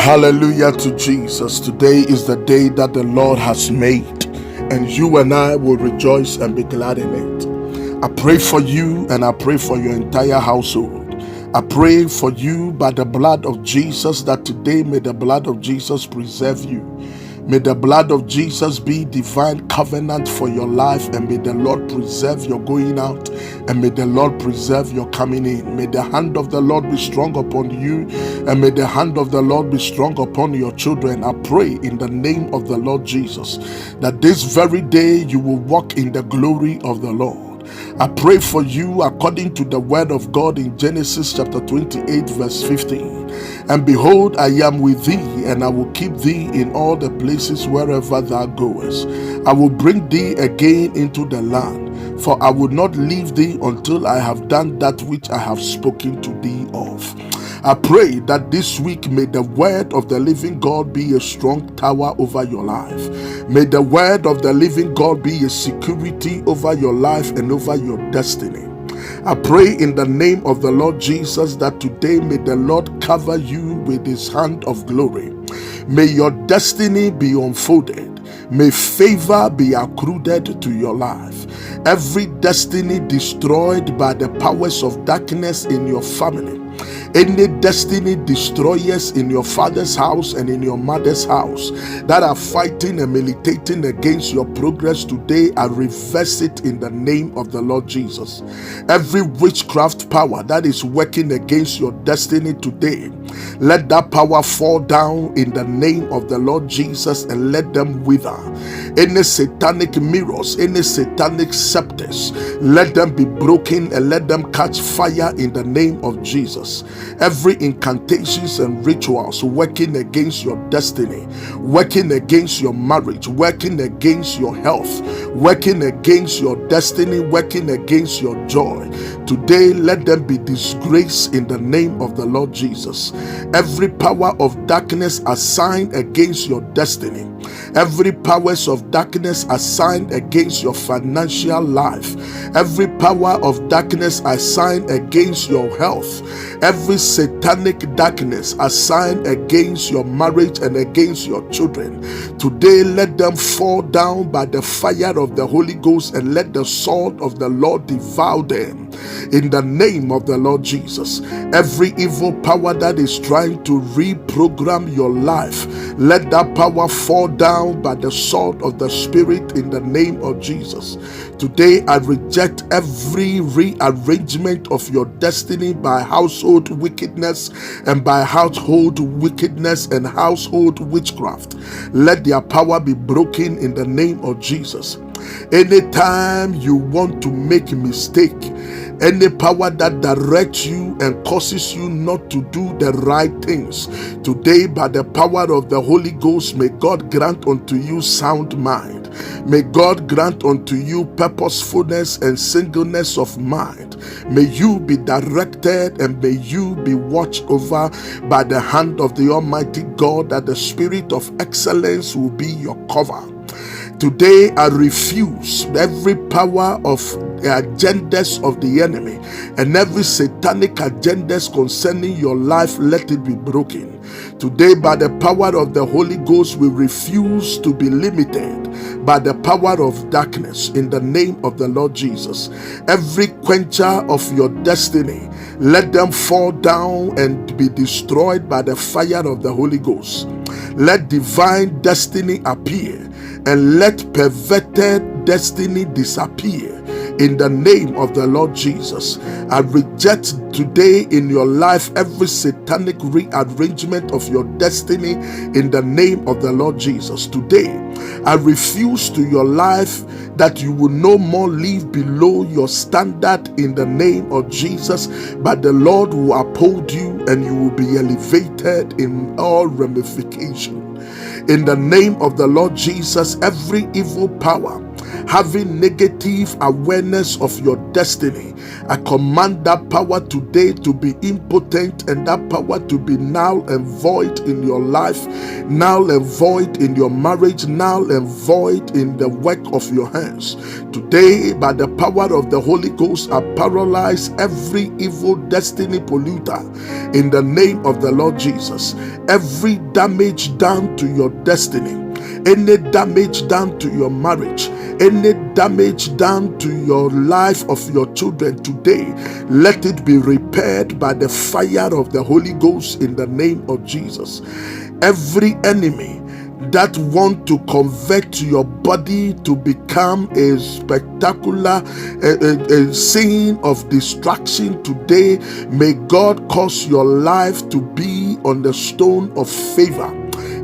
Hallelujah to Jesus. Today is the day that the Lord has made, and you and I will rejoice and be glad in it. I pray for you and I pray for your entire household. I pray for you by the blood of Jesus that today may the blood of Jesus preserve you. May the blood of Jesus be divine covenant for your life, and may the Lord preserve your going out, and may the Lord preserve your coming in. May the hand of the Lord be strong upon you, and may the hand of the Lord be strong upon your children. I pray in the name of the Lord Jesus that this very day you will walk in the glory of the Lord. I pray for you according to the word of God in Genesis chapter 28 verse 15. And behold, I am with thee, and I will keep thee in all the places wherever thou goest. I will bring thee again into the land, for I will not leave thee until I have done that which I have spoken to thee of. I pray that this week may the word of the living God be a strong tower over your life. May the word of the living God be a security over your life and over your destiny. I pray in the name of the Lord Jesus that today may the Lord cover you with his hand of glory. May your destiny be unfolded. May favor be accrued to your life. Every destiny destroyed by the powers of darkness in your family, any destiny destroyers in your father's house and in your mother's house that are fighting and militating against your progress today, I reverse it in the name of the Lord Jesus. Every witchcraft power that is working against your destiny today, let that power fall down in the name of the Lord Jesus and let them wither. Any satanic mirrors, any satanic scepters, let them be broken and let them catch fire in the name of Jesus. Every incantations and rituals working against your destiny, working against your marriage, working against your health, working against your destiny, working against your joy, today let them be disgraced in the name of the Lord Jesus. Every power of darkness assigned against your destiny, every powers of darkness assigned against your financial life, every power of darkness assigned against your health, every satanic darkness assigned against your marriage and against your children, today let them fall down by the fire of the Holy Ghost, and let the sword of the Lord devour them in the name of the Lord Jesus. Every evil power that is trying to reprogram your life, let that power fall down by the sword of the Spirit in the name of Jesus. Today I reject every rearrangement of your destiny by household wickedness and by household wickedness and household witchcraft. Let their power be broken in the name of Jesus. Anytime you want to make a mistake, any power that directs you and causes you not to do the right things, today by the power of the Holy Ghost, may God grant unto you sound mind. May God grant unto you purposefulness and singleness of mind. May you be directed and may you be watched over by the hand of the Almighty God, that the spirit of excellence will be your cover. Today I refuse every power of agendas of the enemy, and every satanic agendas concerning your life, let it be broken. Today by the power of the Holy Ghost, we refuse to be limited by the power of darkness in the name of the Lord Jesus. Every quencher of your destiny, let them fall down and be destroyed by the fire of the Holy Ghost. Let divine destiny appear, and let perverted destiny disappear in the name of the Lord Jesus. I reject today in your life every satanic rearrangement of your destiny in the name of the Lord Jesus. Today I refuse to your life that you will no more live below your standard in the name of Jesus, but the Lord will uphold you and you will be elevated in all ramifications. In the name of the Lord Jesus, every evil power having negative awareness of your destiny. I command that power today to be impotent, and that power to be null and void in your life, null and void in your marriage, null and void in the work of your hands. Today, by the power of the Holy Ghost, I paralyze every evil destiny polluter in the name of the Lord Jesus. Every damage done to your destiny, any damage done to your marriage, any damage done to your life of your children today, let it be repaired by the fire of the Holy Ghost in the name of Jesus. Every enemy that want to convert your body to become a spectacular scene of destruction today, may God cause your life to be on the stone of favor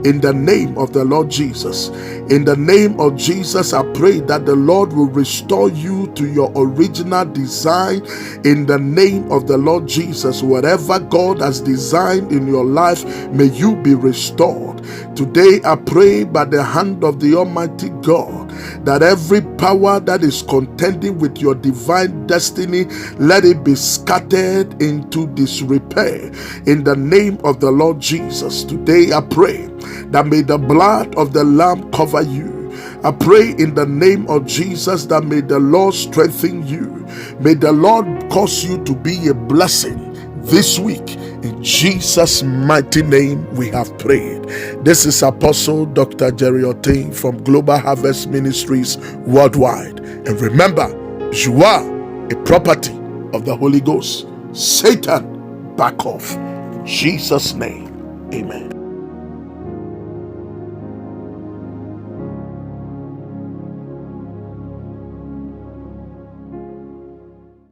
in the name of the Lord Jesus. In the name of Jesus, I pray that the Lord will restore you to your original design in the name of the Lord Jesus. Whatever God has designed in your life, may you be restored. Today, I pray by the hand of the Almighty God that every power that is contending with your divine destiny, let it be scattered into disrepair in the name of the Lord Jesus. Today, I pray that may the blood of the Lamb cover you. I pray in the name of Jesus that may the Lord strengthen you. May the Lord cause you to be a blessing this week. In Jesus' mighty name we have prayed. This is Apostle Dr. Jerry Oteng from Global Harvest Ministries Worldwide. And remember, you are a property of the Holy Ghost. Satan, back off. In Jesus' name, amen.